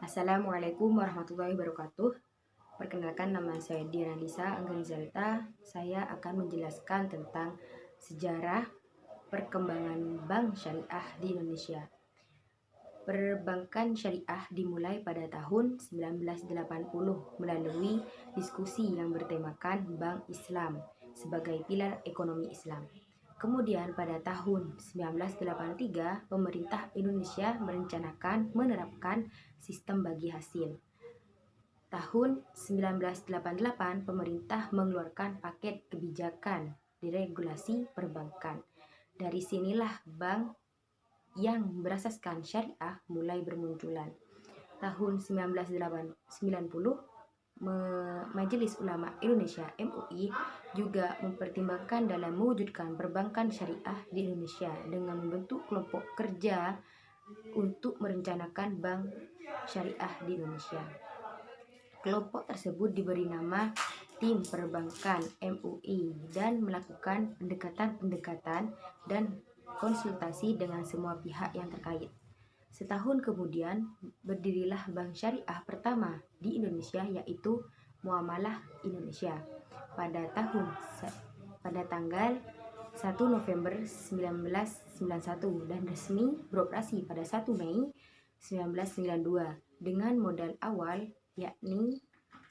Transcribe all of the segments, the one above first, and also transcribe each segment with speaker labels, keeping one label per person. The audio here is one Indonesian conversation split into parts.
Speaker 1: Assalamualaikum warahmatullahi wabarakatuh. Perkenalkan, nama saya Diana Lisa Angganzalta. Saya akan menjelaskan tentang sejarah perkembangan bank syariah di Indonesia. Perbankan syariah dimulai pada tahun 1980 melalui diskusi yang bertemakan Bank Islam sebagai pilar ekonomi Islam. Kemudian pada tahun 1983, pemerintah Indonesia merencanakan menerapkan sistem bagi hasil. Tahun 1988, pemerintah mengeluarkan paket kebijakan deregulasi perbankan. Dari sinilah bank yang berasaskan syariah mulai bermunculan. Tahun 1990, Majelis Ulama Indonesia (MUI) juga mempertimbangkan dalam mewujudkan perbankan syariah di Indonesia dengan membentuk kelompok kerja untuk merencanakan bank syariah di Indonesia. Kelompok tersebut diberi nama Tim Perbankan MUI dan melakukan pendekatan dan konsultasi dengan semua pihak yang terkait. Setahun kemudian, berdirilah bank syariah pertama di Indonesia, yaitu Muamalah Indonesia pada tanggal 1 November 1991 dan resmi beroperasi pada 1 Mei 1992 dengan modal awal yakni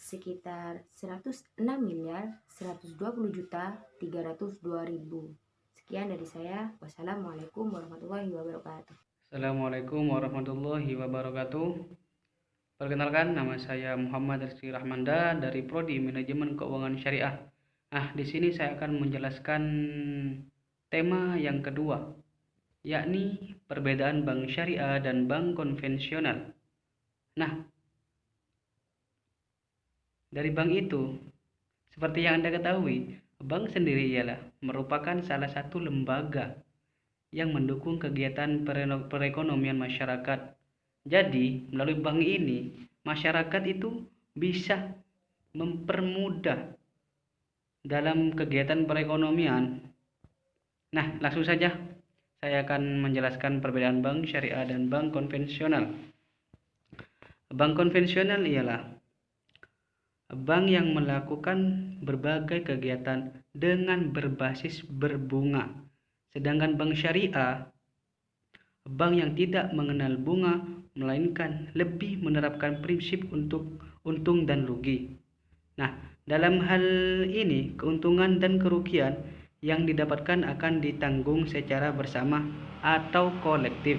Speaker 1: sekitar 106.120.302.000. Sekian dari saya. Wassalamualaikum warahmatullahi wabarakatuh.
Speaker 2: Assalamualaikum warahmatullahi wabarakatuh. Perkenalkan, nama saya Muhammad Rizky Rahmanda dari Prodi Manajemen Keuangan Syariah. Di sini saya akan menjelaskan tema yang kedua, yakni perbedaan bank syariah dan bank konvensional. Dari bank itu, seperti yang Anda ketahui, bank sendiri ialah merupakan salah satu lembaga yang mendukung kegiatan perekonomian masyarakat. Jadi, melalui bank ini, masyarakat itu bisa mempermudah dalam kegiatan perekonomian. Langsung saja saya akan menjelaskan perbedaan bank syariah dan bank konvensional. Bank konvensional ialah bank yang melakukan berbagai kegiatan dengan berbasis berbunga. Sedangkan bank syariah, bank yang tidak mengenal bunga, melainkan lebih menerapkan prinsip untuk untung dan rugi. Dalam hal ini, keuntungan dan kerugian yang didapatkan akan ditanggung secara bersama atau kolektif.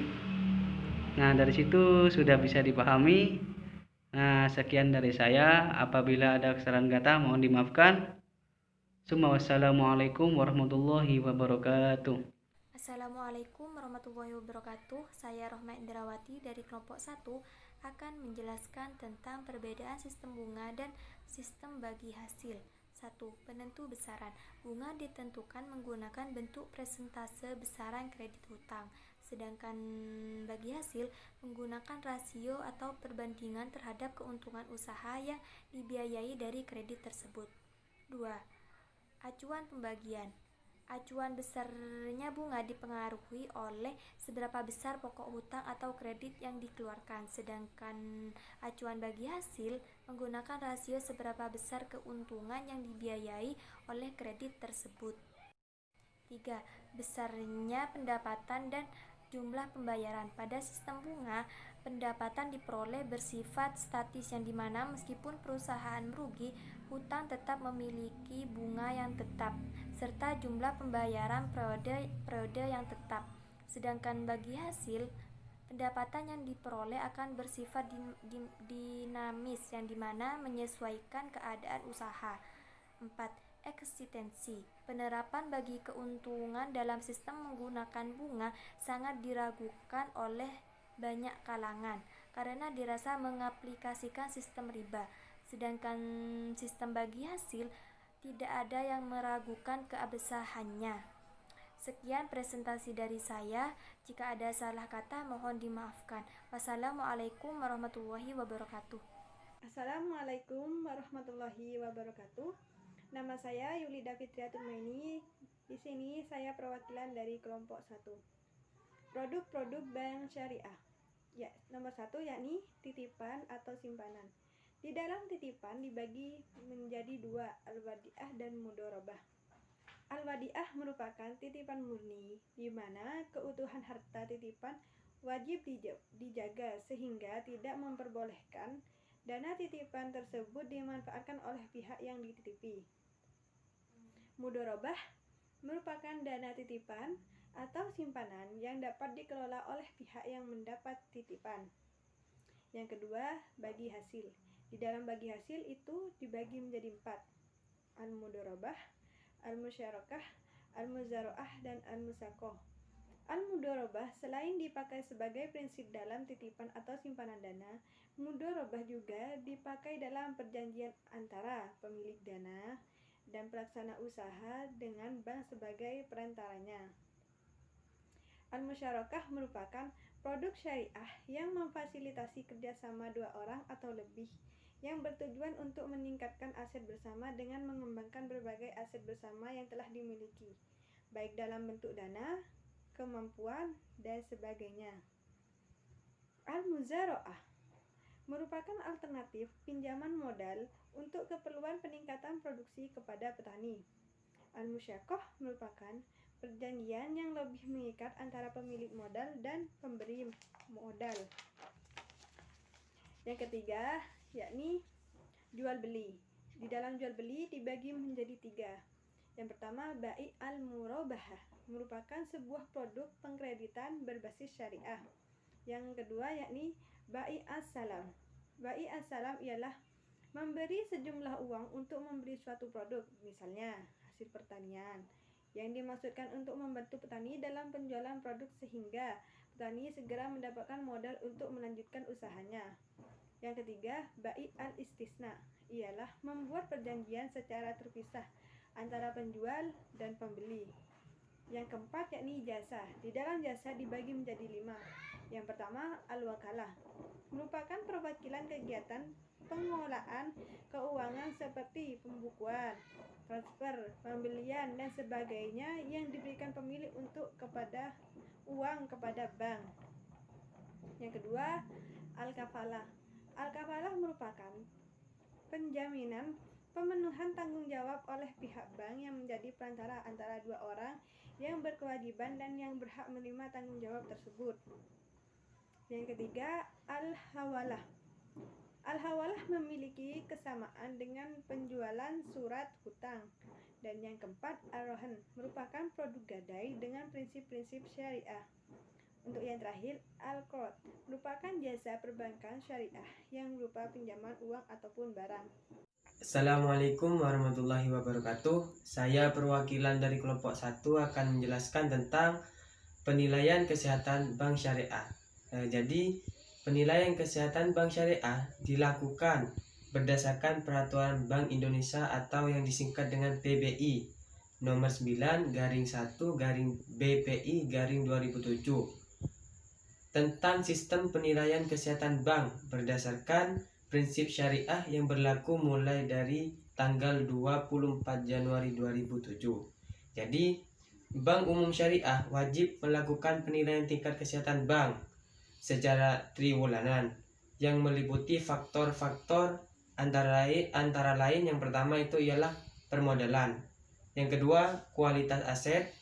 Speaker 2: Dari situ sudah bisa dipahami. Sekian dari saya. Apabila ada kesalahan kata, mohon dimaafkan. Wassalamualaikum warahmatullahi wabarakatuh.
Speaker 3: Assalamualaikum warahmatullahi wabarakatuh. Saya Rohma Indrawati dari kelompok 1 akan menjelaskan tentang perbedaan sistem bunga dan sistem bagi hasil. 1. Penentu besaran. Bunga ditentukan menggunakan bentuk persentase besaran kredit hutang, sedangkan bagi hasil menggunakan rasio atau perbandingan terhadap keuntungan usaha yang dibiayai dari kredit tersebut. 2. Acuan pembagian. Acuan besarnya bunga dipengaruhi oleh seberapa besar pokok hutang atau kredit yang dikeluarkan, sedangkan acuan bagi hasil menggunakan rasio seberapa besar keuntungan yang dibiayai oleh kredit tersebut. 3. Besarnya pendapatan dan jumlah pembayaran. Pada sistem bunga, pendapatan diperoleh bersifat statis, yang dimana meskipun perusahaan merugi, hutang tetap memiliki bunga yang tetap, serta jumlah pembayaran periode yang tetap. Sedangkan bagi hasil, pendapatan yang diperoleh akan bersifat dinamis, yang dimana menyesuaikan keadaan usaha. 4. Eksistensi. Penerapan bagi keuntungan dalam sistem menggunakan bunga sangat diragukan oleh banyak kalangan karena dirasa mengaplikasikan sistem riba. Sedangkan sistem bagi hasil tidak ada yang meragukan keabsahannya. Sekian presentasi dari saya. Jika ada salah kata, mohon dimaafkan. Wassalamualaikum warahmatullahi wabarakatuh.
Speaker 4: Assalamualaikum warahmatullahi wabarakatuh. Nama saya Yulida Fitriatul Maini. Di sini saya perwakilan dari kelompok 1. Produk-produk bank syariah. Nomor 1 yakni titipan atau simpanan. Di dalam titipan dibagi menjadi dua, al-wadi'ah dan mudharabah. Al-wadi'ah merupakan titipan murni, di mana keutuhan harta titipan wajib dijaga sehingga tidak memperbolehkan dana titipan tersebut dimanfaatkan oleh pihak yang dititipi. Mudharabah merupakan dana titipan atau simpanan yang dapat dikelola oleh pihak yang mendapat titipan. Yang kedua, bagi hasil. Di dalam bagi hasil itu dibagi menjadi 4. Al-mudharabah, al-musyarakah, al-muzara'ah, dan al-musaqah. Al-mudharabah selain dipakai sebagai prinsip dalam titipan atau simpanan dana, mudharabah juga dipakai dalam perjanjian antara pemilik dana dan pelaksana usaha dengan bank sebagai perantaranya. Al-musyarakah merupakan produk syariah yang memfasilitasi kerjasama dua orang atau lebih yang bertujuan untuk meningkatkan aset bersama dengan mengembangkan berbagai aset bersama yang telah dimiliki, baik dalam bentuk dana, kemampuan, dan sebagainya. Al-muzara'ah merupakan alternatif pinjaman modal untuk keperluan peningkatan produksi kepada petani. Al-musyaqah merupakan perjanjian yang lebih mengikat antara pemilik modal dan pemberi modal. Yang ketiga, yakni jual beli. Di dalam jual beli dibagi menjadi 3. Yang pertama, bai' al-murabahah, merupakan sebuah produk pengkreditan berbasis syariah. Yang kedua, yakni bai' as-salam. Bai' as-salam ialah memberi sejumlah uang untuk membeli suatu produk, misalnya hasil pertanian, yang dimaksudkan untuk membantu petani dalam penjualan produk sehingga petani segera mendapatkan modal untuk melanjutkan usahanya. Yang ketiga, bai' al-istisna, ialah membuat perjanjian secara terpisah antara penjual dan pembeli. Yang keempat, yakni jasa. Di dalam jasa dibagi menjadi 5. Yang pertama, al-wakalah, merupakan perwakilan kegiatan pengelolaan keuangan seperti pembukuan, transfer, pembelian, dan sebagainya yang diberikan pemilik untuk kepada uang kepada bank. Yang kedua, al-kafalah. Al-kafalah merupakan penjaminan pemenuhan tanggung jawab oleh pihak bank yang menjadi perantara antara dua orang yang berkewajiban dan yang berhak menerima tanggung jawab tersebut. Yang ketiga, al-hawalah. Al-hawalah memiliki kesamaan dengan penjualan surat hutang. Dan yang keempat, ar-rahan, merupakan produk gadai dengan prinsip-prinsip syariah. Untuk yang terakhir, al-qard, merupakan jasa perbankan syariah yang berupa pinjaman uang ataupun barang.
Speaker 5: Assalamualaikum warahmatullahi wabarakatuh. Saya perwakilan dari kelompok 1 akan menjelaskan tentang penilaian kesehatan bank syariah. Jadi penilaian kesehatan bank syariah dilakukan berdasarkan Peraturan Bank Indonesia atau yang disingkat dengan PBI nomor 9/1/BPI/2007 tentang sistem penilaian kesehatan bank berdasarkan prinsip syariah yang berlaku mulai dari tanggal 24 Januari 2007. Jadi, Bank Umum Syariah wajib melakukan penilaian tingkat kesehatan bank secara triwulanan yang meliputi faktor-faktor antara lain yang pertama itu ialah permodalan, yang kedua kualitas aset,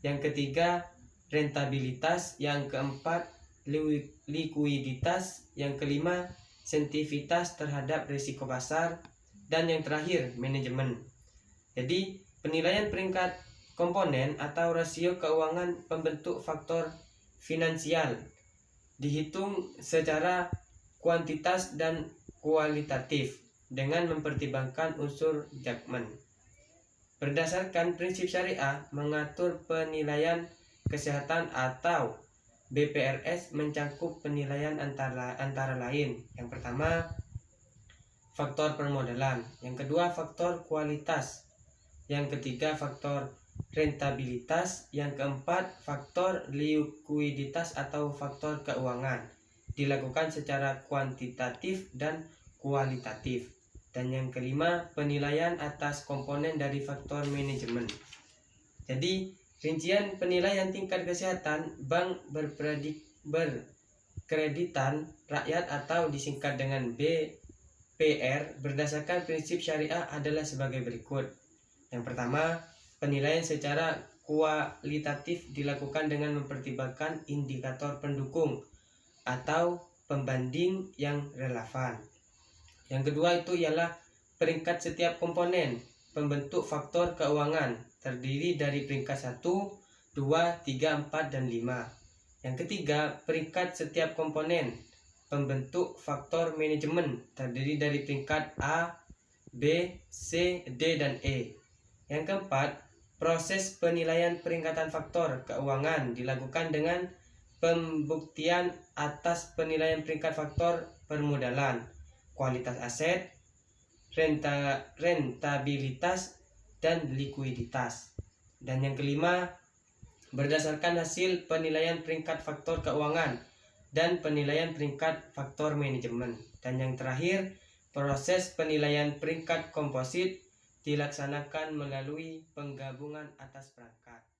Speaker 5: yang ketiga rentabilitas, yang keempat likuiditas, yang kelima sensitivitas terhadap risiko pasar, dan yang terakhir manajemen. Jadi penilaian peringkat komponen atau rasio keuangan pembentuk faktor finansial dihitung secara kuantitas dan kualitatif dengan mempertimbangkan unsur judgement. Berdasarkan prinsip syariah mengatur penilaian kesehatan atau BPRS mencakup penilaian antara lain. Yang pertama, faktor permodalan, yang kedua faktor kualitas, yang ketiga faktor rentabilitas, yang keempat faktor likuiditas atau faktor keuangan, dilakukan secara kuantitatif dan kualitatif, dan yang kelima penilaian atas komponen dari faktor manajemen. Jadi rincian penilaian tingkat kesehatan bank Kreditan rakyat atau disingkat dengan BPR berdasarkan prinsip syariah adalah sebagai berikut. Yang pertama, penilaian secara kualitatif dilakukan dengan mempertimbangkan indikator pendukung atau pembanding yang relevan. Yang kedua itu ialah peringkat setiap komponen pembentuk faktor keuangan terdiri dari peringkat 1, 2, 3, 4, dan 5. Yang ketiga, peringkat setiap komponen pembentuk faktor manajemen terdiri dari peringkat A, B, C, D, dan E. Yang keempat, proses penilaian peringkatan faktor keuangan dilakukan dengan pembuktian atas penilaian peringkat faktor permodalan, kualitas aset, rentabilitas, dan likuiditas. Dan yang kelima, berdasarkan hasil penilaian peringkat faktor keuangan dan penilaian peringkat faktor manajemen. Dan yang terakhir, proses penilaian peringkat komposit dilaksanakan melalui penggabungan atas perangkat.